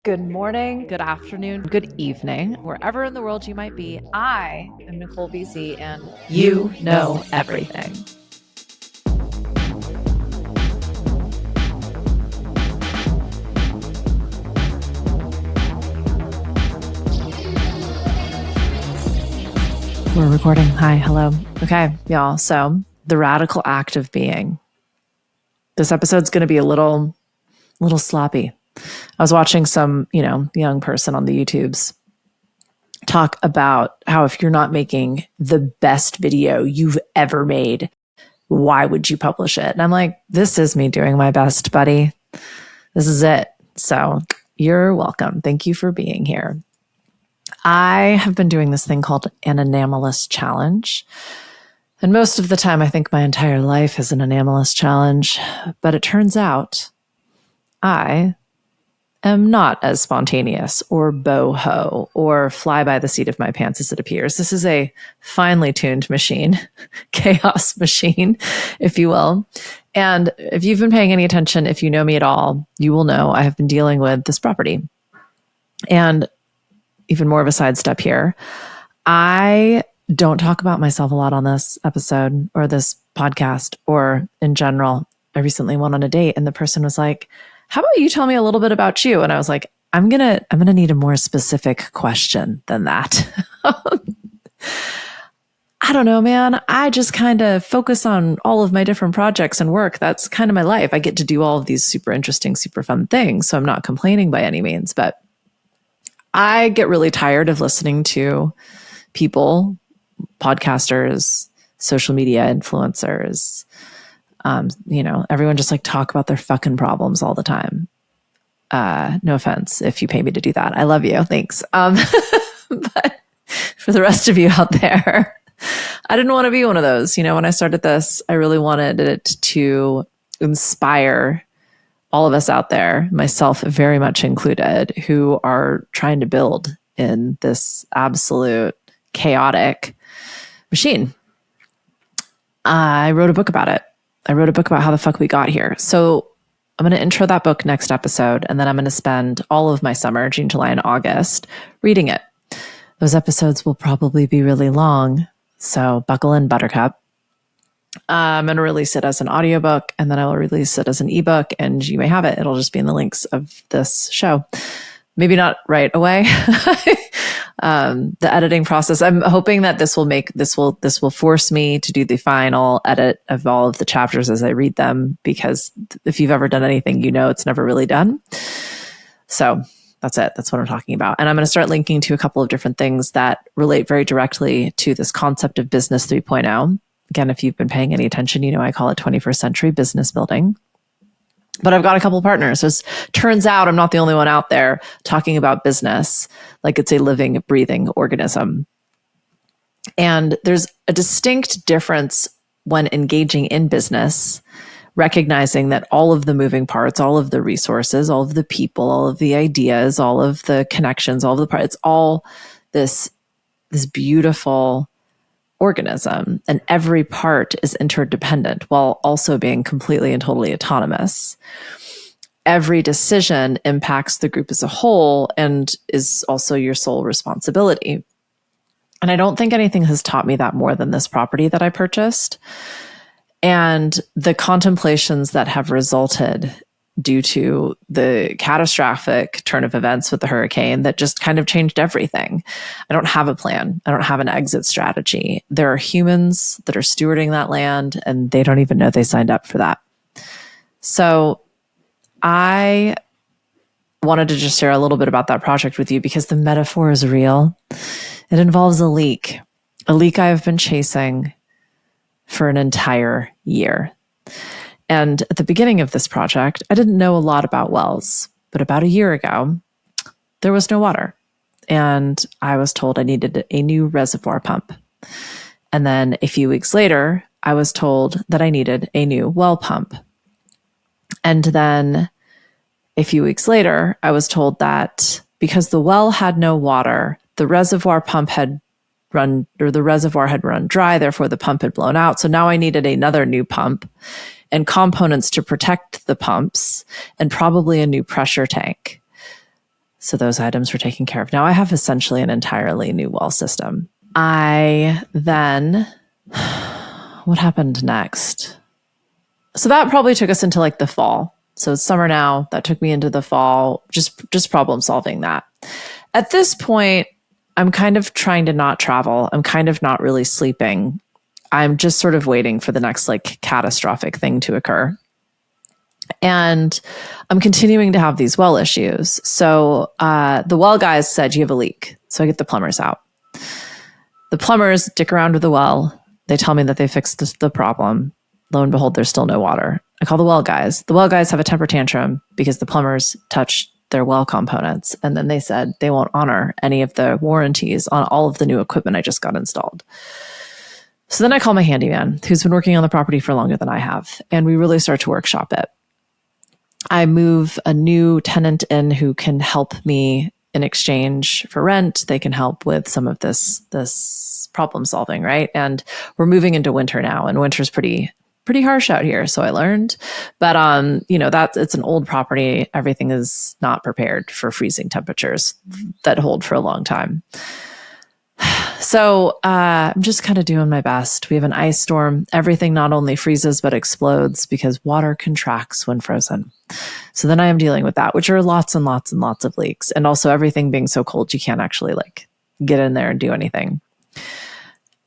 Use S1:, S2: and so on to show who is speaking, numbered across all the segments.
S1: Good morning, good afternoon, good evening, wherever in the world you might be. I am Nicole BC, and you know everything. We're recording. Hi, hello. Okay, y'all. So the radical act of being. This episode's going to be a little sloppy. I was watching some, young person on the YouTubes talk about how if you're not making the best video you've ever made, why would you publish it? And I'm like, this is me doing my best, buddy. This is it. So you're welcome. Thank you for being here. I have been doing this thing called an enameless challenge. And most of the time, I think my entire life is an enameless challenge. But it turns out I am not as spontaneous or boho or fly by the seat of my pants as it appears. This is a finely tuned machine, chaos machine, if you will. And if you've been paying any attention, if you know me at all, you will know I have been dealing with this property. And even more of a sidestep here, I don't talk about myself a lot on this episode or this podcast or in general. I recently went on a date and the person was like, how about you tell me a little bit about you? And I was like, I'm going to need a more specific question than that. I don't know, man. I just kind of focus on all of my different projects and work. That's kind of my life. I get to do all of these super interesting, super fun things. So I'm not complaining by any means, but I get really tired of listening to people, podcasters, social media influencers, everyone just like talk about their fucking problems all the time. No offense if you pay me to do that. I love you. Thanks. But for the rest of you out there, I didn't want to be one of those. When I started this, I really wanted it to inspire all of us out there, myself very much included, who are trying to build in this absolute chaotic machine. I wrote a book about it. I wrote a book about how the fuck we got here. So I'm going to intro that book next episode, and then I'm going to spend all of my summer, June, July, and August, reading it. Those episodes will probably be really long, so buckle in, Buttercup. I'm going to release it as an audiobook, and then I will release it as an ebook, and you may have it. It'll just be in the links of this show. Maybe not right away. The editing process, I'm hoping that this will force me to do the final edit of all of the chapters as I read them, because if you've ever done anything, it's never really done. So that's it. That's what I'm talking about. And I'm going to start linking to a couple of different things that relate very directly to this concept of business 3.0. Again, if you've been paying any attention, I call it 21st century business building. But I've got a couple of partners. So it turns out I'm not the only one out there talking about business like it's a living, breathing organism. And there's a distinct difference when engaging in business, recognizing that all of the moving parts, all of the resources, all of the people, all of the ideas, all of the connections, all of the parts, it's all this beautiful organism, and every part is interdependent while also being completely and totally autonomous. Every decision impacts the group as a whole and is also your sole responsibility. And I don't think anything has taught me that more than this property that I purchased and the contemplations that have resulted due to the catastrophic turn of events with the hurricane that just kind of changed everything. I don't have a plan. I don't have an exit strategy. There are humans that are stewarding that land, and they don't even know they signed up for that. So I wanted to just share a little bit about that project with you because the metaphor is real. It involves a leak I have been chasing for an entire year. And at the beginning of this project, I didn't know a lot about wells, but about a year ago, there was no water. And I was told I needed a new reservoir pump. And then a few weeks later, I was told that I needed a new well pump. And then a few weeks later, I was told that because the well had no water, the reservoir had run dry, therefore the pump had blown out. So now I needed another new pump and components to protect the pumps and probably a new pressure tank. So those items were taken care of. Now I have essentially an entirely new well system. I then, what happened next? So that probably took us into like the fall. So it's summer now. That took me into the fall, just problem solving that. At this point, I'm kind of trying to not travel. I'm kind of not really sleeping. I'm just sort of waiting for the next like catastrophic thing to occur. And I'm continuing to have these well issues. So the well guys said, you have a leak. So I get the plumbers out. The plumbers dick around with the well. They tell me that they fixed the problem. Lo and behold, there's still no water. I call the well guys. The well guys have a temper tantrum because the plumbers touched their well components. And then they said they won't honor any of the warranties on all of the new equipment I just got installed. So then I call my handyman, who's been working on the property for longer than I have. And we really start to workshop it. I move a new tenant in who can help me in exchange for rent. They can help with some of this problem solving, right? And we're moving into winter now, and winter's pretty harsh out here. So I learned, but that it's an old property. Everything is not prepared for freezing temperatures that hold for a long time. So I'm just kind of doing my best. We have an ice storm. Everything not only freezes, but explodes because water contracts when frozen. So then I am dealing with that, which are lots and lots and lots of leaks. And also everything being so cold, you can't actually like get in there and do anything.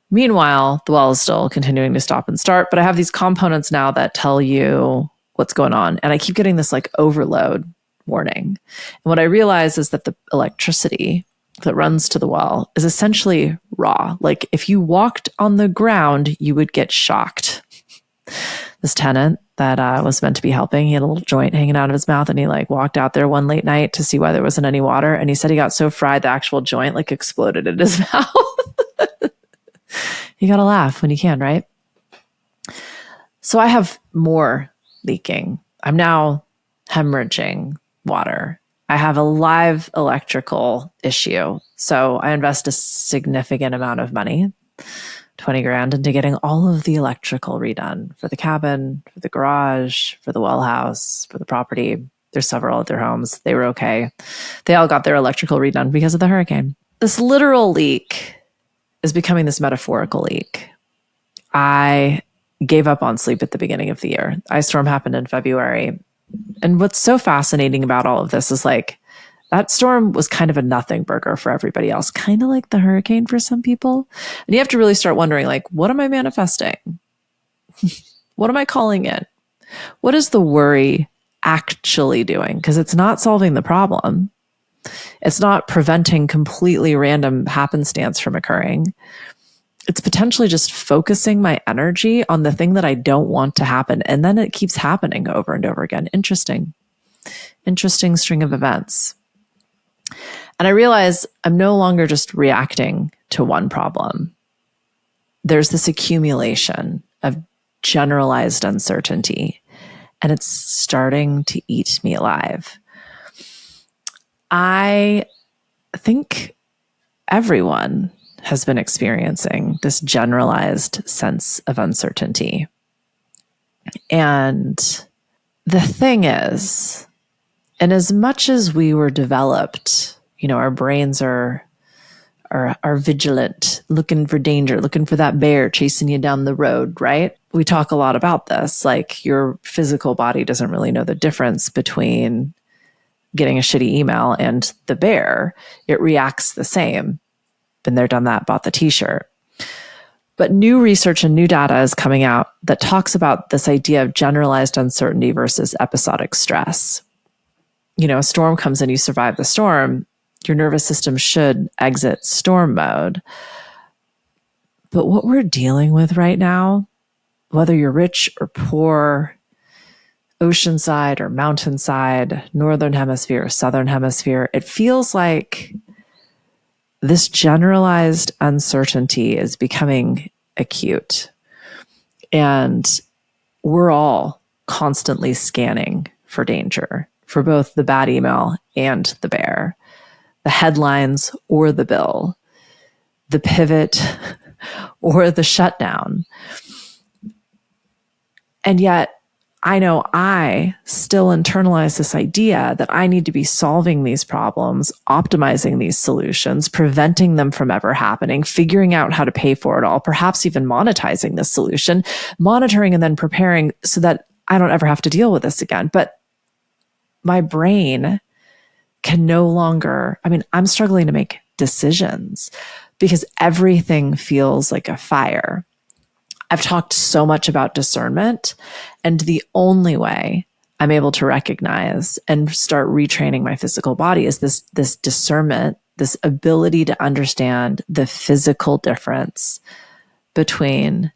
S1: Meanwhile, the well is still continuing to stop and start, but I have these components now that tell you what's going on. And I keep getting this like overload warning. And what I realize is that the electricity that runs to the well is essentially raw. Like if you walked on the ground, you would get shocked. This tenant that was meant to be helping, he had a little joint hanging out of his mouth, and he like walked out there one late night to see why there wasn't any water. And he said he got so fried the actual joint like exploded in his mouth. You got to laugh when you can, right? So I have more leaking. I'm now hemorrhaging water. I have a live electrical issue. So I invest a significant amount of money, 20 grand, into getting all of the electrical redone for the cabin, for the garage, for the well house, for the property. There's several other homes. They were okay. They all got their electrical redone because of the hurricane. This literal leak is becoming this metaphorical leak. I gave up on sleep at the beginning of the year. Ice storm happened in February. And what's so fascinating about all of this is like that storm was kind of a nothing burger for everybody else, kind of like the hurricane for some people. And you have to really start wondering, like, what am I manifesting? What am I calling in? What is the worry actually doing? Because it's not solving the problem. It's not preventing completely random happenstance from occurring. It's potentially just focusing my energy on the thing that I don't want to happen. And then it keeps happening over and over again. Interesting string of events. And I realize I'm no longer just reacting to one problem. There's this accumulation of generalized uncertainty, and it's starting to eat me alive. I think everyone has been experiencing this generalized sense of uncertainty. And the thing is, and as much as we were developed, our brains are vigilant, looking for danger, looking for that bear chasing you down the road, right? We talk a lot about this, like your physical body doesn't really know the difference between getting a shitty email and the bear. It reacts the same. Been there, done that, bought the t-shirt. But new research and new data is coming out that talks about this idea of generalized uncertainty versus episodic stress. A storm comes in, you survive the storm, your nervous system should exit storm mode. But what we're dealing with right now, whether you're rich or poor, oceanside or mountainside, northern hemisphere or southern hemisphere, it feels like this generalized uncertainty is becoming acute. And we're all constantly scanning for danger, for both the bad email and the bear, the headlines or the bill, the pivot or the shutdown. And yet I know I still internalize this idea that I need to be solving these problems, optimizing these solutions, preventing them from ever happening, figuring out how to pay for it all, perhaps even monetizing this solution, monitoring and then preparing so that I don't ever have to deal with this again. But my brain can no longer, I'm struggling to make decisions because everything feels like a fire. I've talked so much about discernment, and the only way I'm able to recognize and start retraining my physical body is this discernment, this ability to understand the physical difference between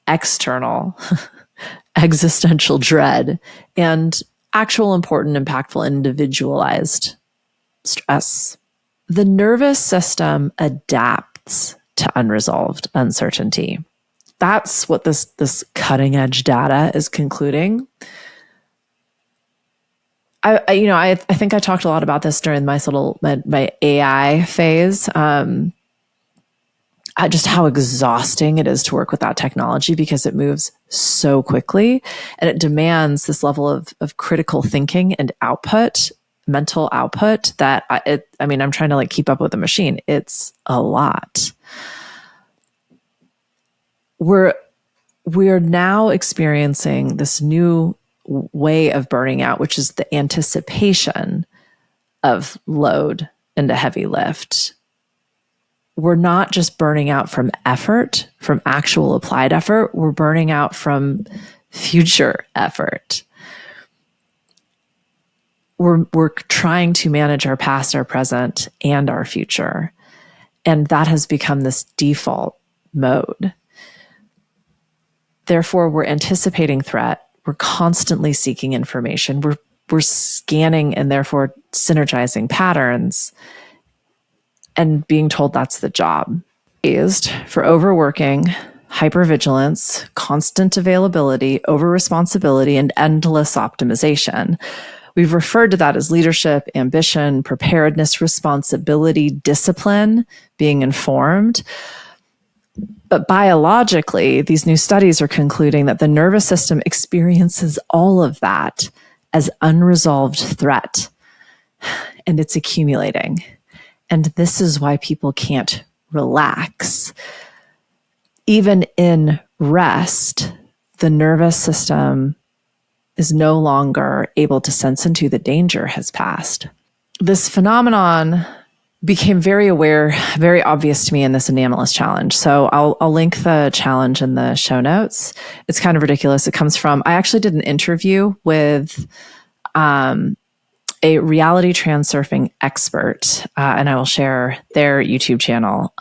S1: external existential dread and actual important, impactful, individualized stress. The nervous system adapts to unresolved uncertainty. That's what this cutting edge data is concluding. I think I talked a lot about this during my AI phase. Just how exhausting it is to work with that technology because it moves so quickly and it demands this level of critical thinking and output, mental output that I'm trying to keep up with the machine. It's a lot. We're now experiencing this new way of burning out, which is the anticipation of load and a heavy lift. We're not just burning out from effort, from actual applied effort. We're burning out from future effort. We're trying to manage our past, our present, and our future. And that has become this default mode. Therefore, we're anticipating threat. We're constantly seeking information. We're scanning and therefore synergizing patterns and being told that's the job. Raised for overworking, hypervigilance, constant availability, over-responsibility, and endless optimization. We've referred to that as leadership, ambition, preparedness, responsibility, discipline, being informed. But biologically, these new studies are concluding that the nervous system experiences all of that as unresolved threat, and it's accumulating. And this is why people can't relax. Even in rest, the nervous system is no longer able to sense into the danger has passed. This phenomenon became very obvious to me in this enameless challenge. So I'll link the challenge in the show notes. It's kind of ridiculous. It comes from, I actually did an interview with a reality transurfing expert, and I will share their YouTube channel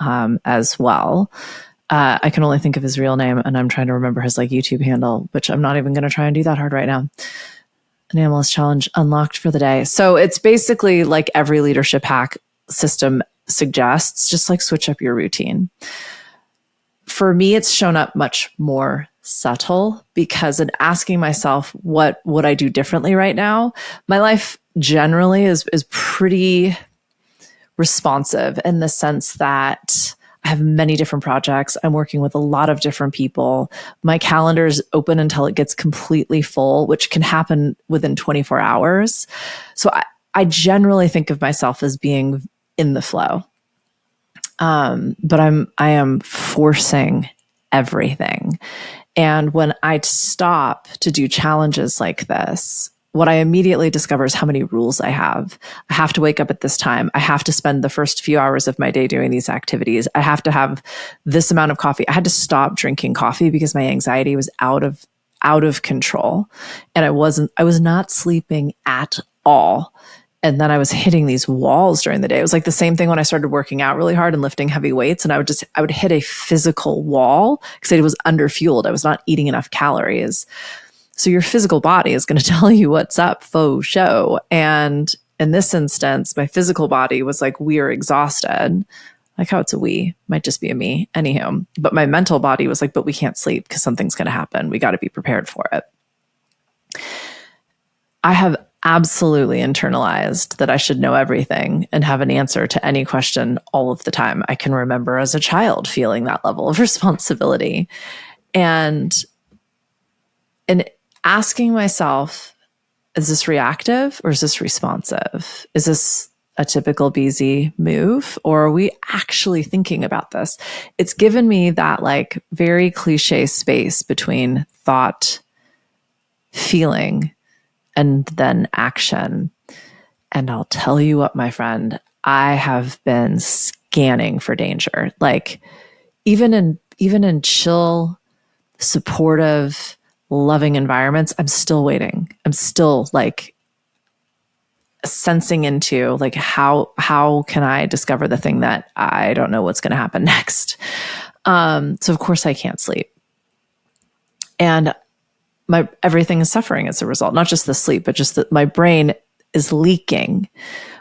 S1: as well. I can only think of his real name, and I'm trying to remember his YouTube handle, which I'm not even going to try and do that hard right now. Enameless challenge unlocked for the day. So it's basically like every leadership hack system suggests, just switch up your routine. For me, it's shown up much more subtle because in asking myself, what would I do differently right now? My life generally is pretty responsive in the sense that I have many different projects. I'm working with a lot of different people. My calendar is open until it gets completely full, which can happen within 24 hours. So I generally think of myself as being in the flow. But I am forcing everything. And when I stop to do challenges like this, what I immediately discover is how many rules I have. I have to wake up at this time. I have to spend the first few hours of my day doing these activities. I have to have this amount of coffee. I had to stop drinking coffee because my anxiety was out of control. And I was not sleeping at all. And then I was hitting these walls during the day. It was like the same thing when I started working out really hard and lifting heavy weights. And I would hit a physical wall because I was underfueled. I was not eating enough calories. So your physical body is going to tell you what's up, faux show. And in this instance, my physical body was like, we are exhausted. Like how it's a we, might just be a me, anywho. But my mental body was like, but we can't sleep because something's going to happen. We got to be prepared for it. I have absolutely internalized that I should know everything and have an answer to any question all of the time. I can remember as a child feeling that level of responsibility. And asking myself, is this reactive or is this responsive? Is this a typical BZ move, or are we actually thinking about this? It's given me that like very cliche space between thought, feeling, and then action. And I'll tell you what, my friend, I have been scanning for danger. Like even in chill, supportive, loving environments, I'm still waiting. I'm still like sensing into like how can I discover the thing that I don't know what's going to happen next. So of course I can't sleep, and my everything is suffering as a result. Not just the sleep, but just that my brain is leaking.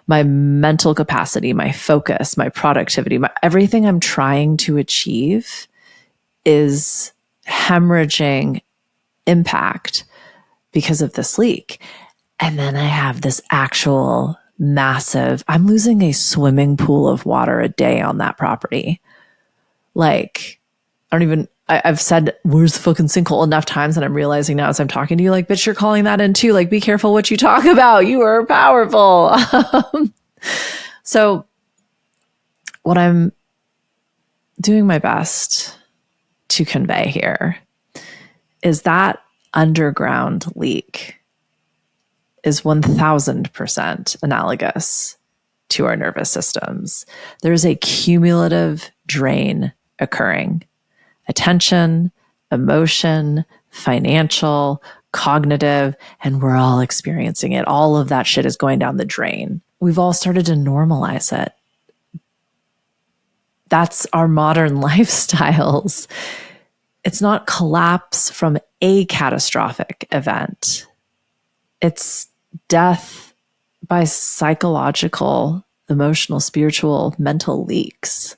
S1: My mental capacity, my focus, my productivity, everything I'm trying to achieve is hemorrhaging impact because of this leak. And then I have this actual massive, I'm losing a swimming pool of water a day on that property. Like, I've said, where's the fucking sinkhole enough times, and I'm realizing now as I'm talking to you, like, bitch, you're calling that in too. Like, be careful what you talk about. You are powerful. So what I'm doing my best to convey here is that underground leak is 1000% analogous to our nervous systems. There's a cumulative drain occurring. Attention, emotion, financial, cognitive, and we're all experiencing it. All of that shit is going down the drain. We've all started to normalize it. That's our modern lifestyles. It's not collapse from a catastrophic event. It's death by psychological, emotional, spiritual, mental leaks.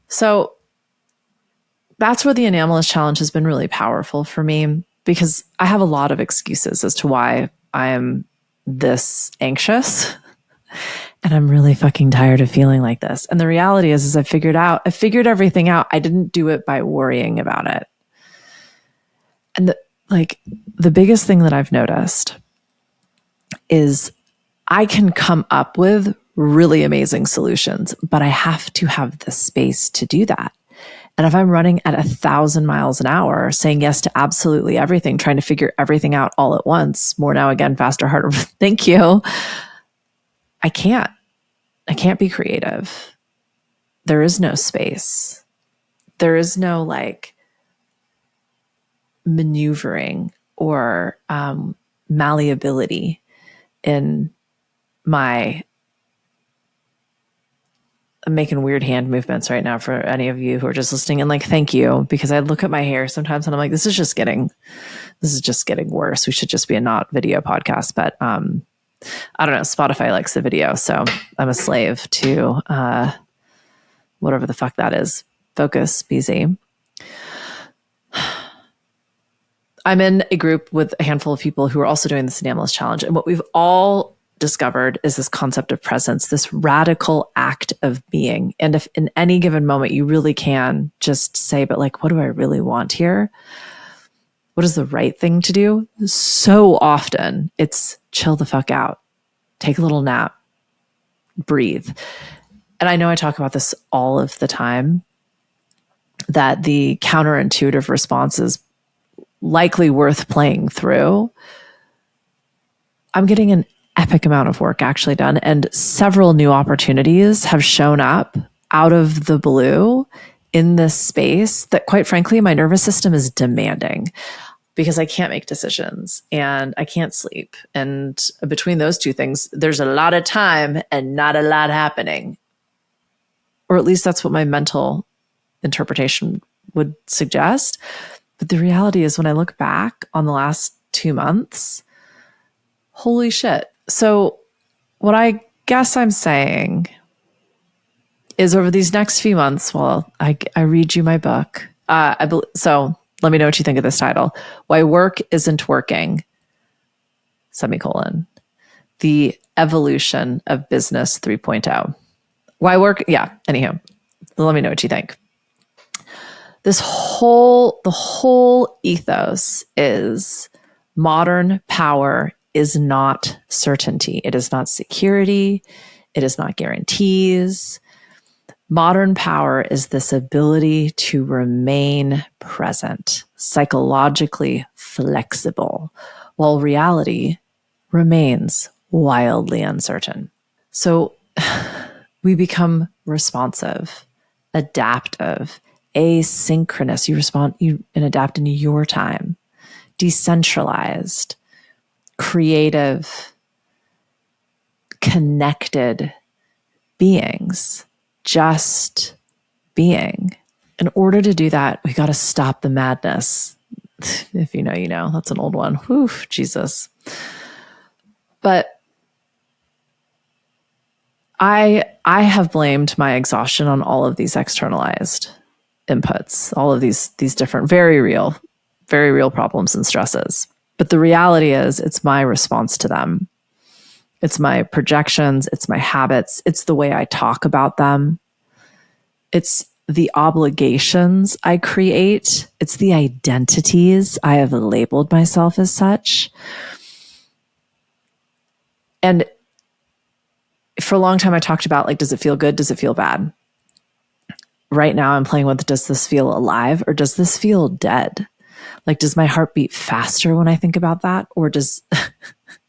S1: So that's where the Enamelist Challenge has been really powerful for me, because I have a lot of excuses as to why I am this anxious. And I'm really fucking tired of feeling like this. And the reality is I figured everything out. I didn't do it by worrying about it. And the biggest thing that I've noticed is I can come up with really amazing solutions, but I have to have the space to do that. And if I'm running at 1,000 miles an hour, saying yes to absolutely everything, trying to figure everything out all at once, more now, again, faster, harder, thank you, I can't be creative. There is no space. There is no like maneuvering or malleability in my, I'm making weird hand movements right now for any of you who are just listening, and like, thank you, because I look at my hair sometimes and I'm like, this is just getting worse. We should just be a not video podcast, but I don't know. Spotify likes the video, so I'm a slave to whatever the fuck that is. Focus, BZ. I'm in a group with a handful of people who are also doing this Enamelist Challenge, and what we've all discovered is this concept of presence, this radical act of being. And if in any given moment you really can just say, but like, what do I really want here? What is the right thing to do? So often it's chill the fuck out, take a little nap, breathe. And I know I talk about this all of the time, that the counterintuitive response is likely worth playing through. I'm getting an epic amount of work actually done, and several new opportunities have shown up out of the blue in this space that, quite frankly, my nervous system is demanding, because I can't make decisions and I can't sleep. And between those two things, there's a lot of time and not a lot happening. Or at least that's what my mental interpretation would suggest. But the reality is, when I look back on the last 2 months, holy shit. So what I guess I'm saying is, over these next few months, while I read you my book, so let me know what you think of this title: Why Work Isn't Working, semicolon, the Evolution of Business 3.0. Why work? Yeah. Anyhow, let me know what you think. the whole ethos is modern power is not certainty. It is not security. It is not guarantees. Modern power is this ability to remain present, psychologically flexible, while reality remains wildly uncertain. So we become responsive, adaptive, asynchronous. You respond and adapt in your time, decentralized, creative, connected beings, just being. In order to do that, we got to stop the madness. If you know, you know. That's an old one. Whew, Jesus. But I have blamed my exhaustion on all of these externalized inputs, all of these different very real problems and stresses. But the reality is it's my response to them. It's my projections, it's my habits, it's the way I talk about them. It's the obligations I create. It's the identities I have labeled myself as such. And for a long time, I talked about, like, does it feel good? Does it feel bad? Right now, I'm playing with, does this feel alive or does this feel dead? Like, does my heart beat faster when I think about that? Or does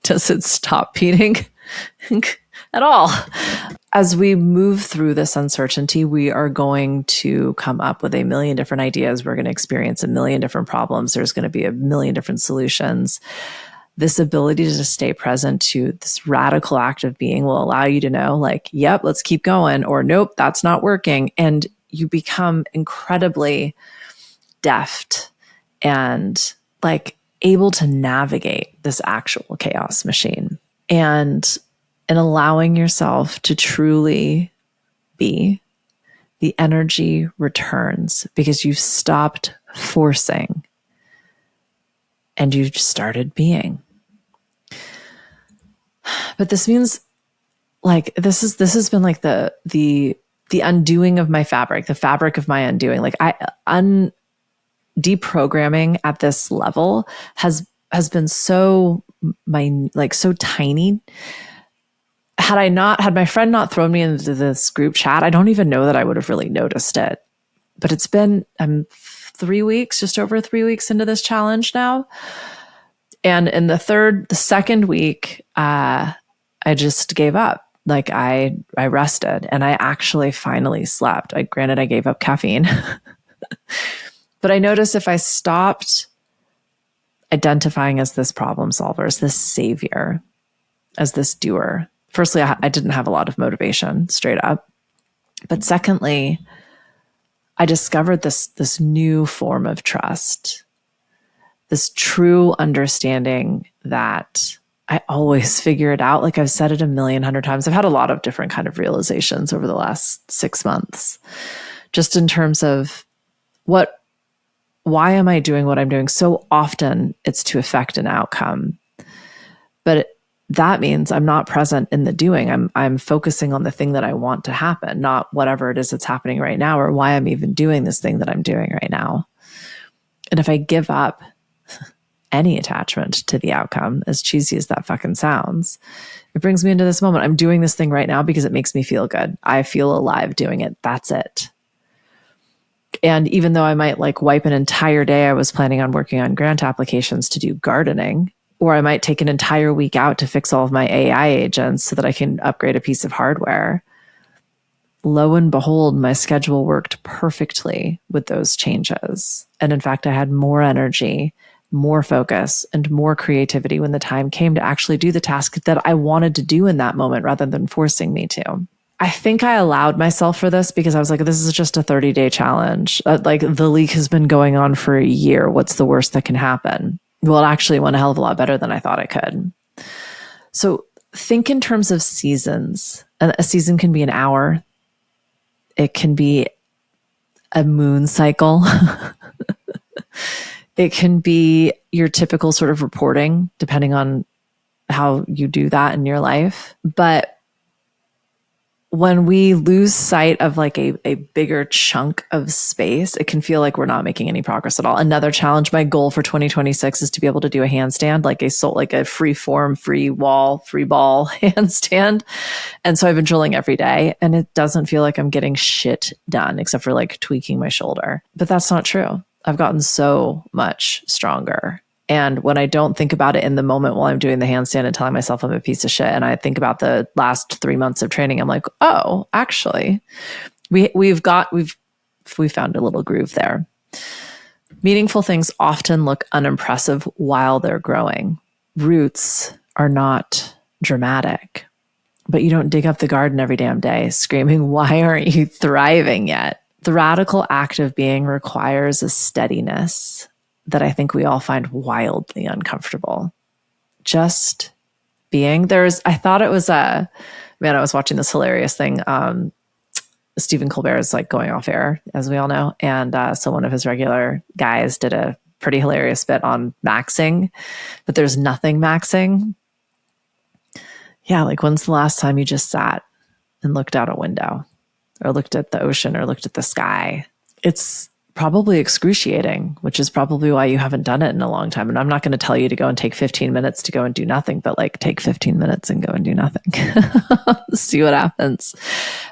S1: it stop beating at all? As we move through this uncertainty, we are going to come up with a million different ideas. We're going to experience a million different problems. There's going to be a million different solutions. This ability to stay present to this radical act of being will allow you to know, like, yep, let's keep going, or nope, that's not working. And you become incredibly deft and like able to navigate this actual chaos machine. And in allowing yourself to truly be, the energy returns because you've stopped forcing and you've started being. But this means, like, this has been like the undoing of my fabric, the fabric of my undoing. Like, deprogramming at this level has been so so tiny. Had my friend not thrown me into this group chat, I don't even know that I would have really noticed it. But it's been, I'm 3 weeks, just over 3 weeks into this challenge now. And in the second week, I just gave up. Like, I rested and I actually finally slept. Granted, I gave up caffeine. But I noticed if I stopped identifying as this problem solver, as this savior, as this doer, firstly, I didn't have a lot of motivation, straight up. But secondly, I discovered this new form of trust, this true understanding that I always figure it out. Like, I've said it 1,000,000 times. I've had a lot of different kind of realizations over the last 6 months, just in terms of why am I doing what I'm doing? So often it's to affect an outcome, but that means I'm not present in the doing. I'm focusing on the thing that I want to happen, not whatever it is that's happening right now or why I'm even doing this thing that I'm doing right now. And if I give up any attachment to the outcome, as cheesy as that fucking sounds, it brings me into this moment. I'm doing this thing right now because it makes me feel good. I feel alive doing it. That's it. And even though I might like wipe an entire day, I was planning on working on grant applications to do gardening, or I might take an entire week out to fix all of my AI agents so that I can upgrade a piece of hardware. Lo and behold, my schedule worked perfectly with those changes. And in fact, I had more energy, more focus, and more creativity when the time came to actually do the task that I wanted to do in that moment rather than forcing me to. I think I allowed myself for this because I was like, this is just a 30-day challenge. Like, the leak has been going on for a year. What's the worst that can happen? Well, it actually went a hell of a lot better than I thought it could. So think in terms of seasons. A season can be an hour. It can be a moon cycle. It can be your typical sort of reporting, depending on how you do that in your life. But when we lose sight of like a bigger chunk of space, it can feel like we're not making any progress at all. Another challenge, my goal for 2026 is to be able to do a handstand, like a free form, free wall, free ball handstand. And so I've been drilling every day and it doesn't feel like I'm getting shit done except for like tweaking my shoulder. But that's not true. I've gotten so much stronger. And when I don't think about it in the moment while I'm doing the handstand and telling myself I'm a piece of shit, and I think about the last 3 months of training, I'm like, oh, actually, we've found a little groove there. Meaningful things often look unimpressive while they're growing. Roots are not dramatic, but you don't dig up the garden every damn day screaming, why aren't you thriving yet? The radical act of being requires a steadiness that I think we all find wildly uncomfortable. Just being. I was watching this hilarious thing. Stephen Colbert is like going off air, as we all know. And so one of his regular guys did a pretty hilarious bit on maxing, but there's nothing maxing. Yeah, like when's the last time you just sat and looked out a window or looked at the ocean or looked at the sky? It's probably excruciating, which is probably why you haven't done it in a long time. And I'm not going to tell you to go and take 15 minutes to go and do nothing, but like take 15 minutes and go and do nothing. See what happens.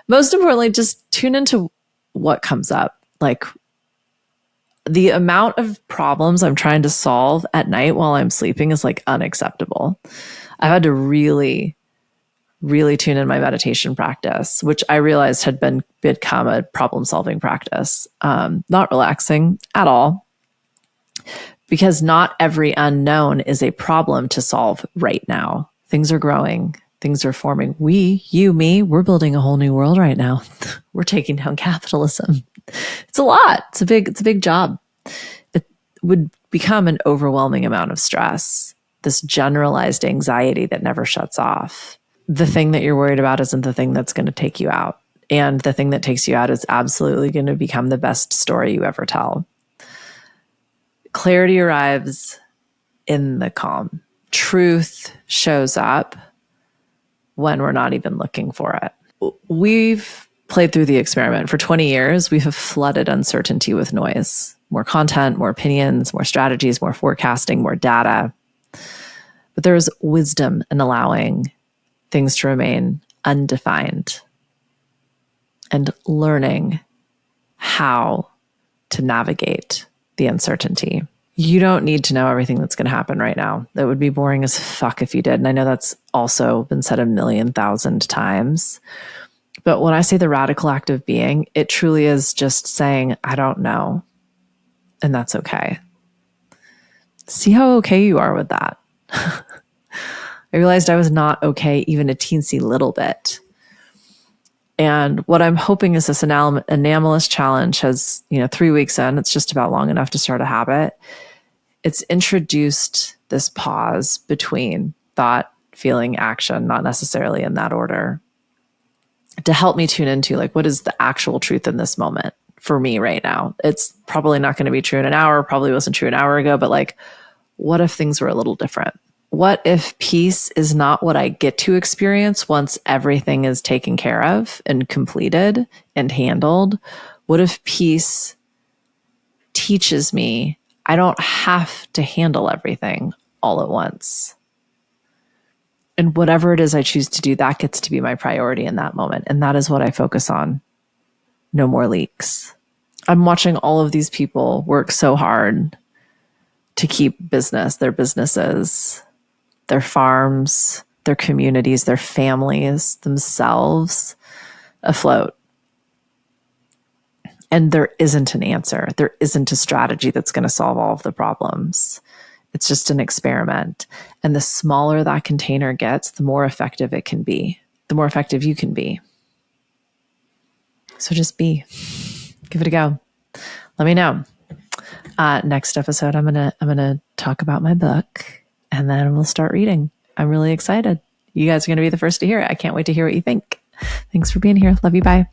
S1: Most importantly, just tune into what comes up. Like the amount of problems I'm trying to solve at night while I'm sleeping is like unacceptable. I've had to really tune in my meditation practice, which I realized had become a problem-solving practice. Not relaxing at all, because not every unknown is a problem to solve right now. Things are growing. Things are forming. You, me, we're building a whole new world right now. We're taking down capitalism. It's a lot. It's a big job. It would become an overwhelming amount of stress, this generalized anxiety that never shuts off. The thing that you're worried about isn't the thing that's going to take you out. And the thing that takes you out is absolutely going to become the best story you ever tell. Clarity arrives in the calm. Truth shows up when we're not even looking for it. We've played through the experiment. For 20 years, we have flooded uncertainty with noise. More content, more opinions, more strategies, more forecasting, more data. But there's wisdom in allowing things to remain undefined and learning how to navigate the uncertainty. You don't need to know everything that's going to happen right now. That would be boring as fuck if you did. And I know that's also been said 1,000,000 times. But when I say the radical act of being, it truly is just saying, I don't know. And that's okay. See how okay you are with that. I realized I was not okay even a teensy little bit. And what I'm hoping is this anomalous challenge has, 3 weeks in, it's just about long enough to start a habit. It's introduced this pause between thought, feeling, action, not necessarily in that order, to help me tune into like, what is the actual truth in this moment for me right now? It's probably not going to be true in an hour, probably wasn't true an hour ago, but like, what if things were a little different? What if peace is not what I get to experience once everything is taken care of and completed and handled? What if peace teaches me I don't have to handle everything all at once? And whatever it is I choose to do, that gets to be my priority in that moment. And that is what I focus on. No more leaks. I'm watching all of these people work so hard to keep their businesses, their farms, their communities, their families, themselves afloat. And there isn't an answer. There isn't a strategy that's going to solve all of the problems. It's just an experiment. And the smaller that container gets, the more effective it can be, the more effective you can be. So just be. Give it a go. Let me know. Next episode, I'm gonna talk about my book, and then we'll start reading. I'm really excited. You guys are going to be the first to hear it. I can't wait to hear what you think. Thanks for being here. Love you. Bye.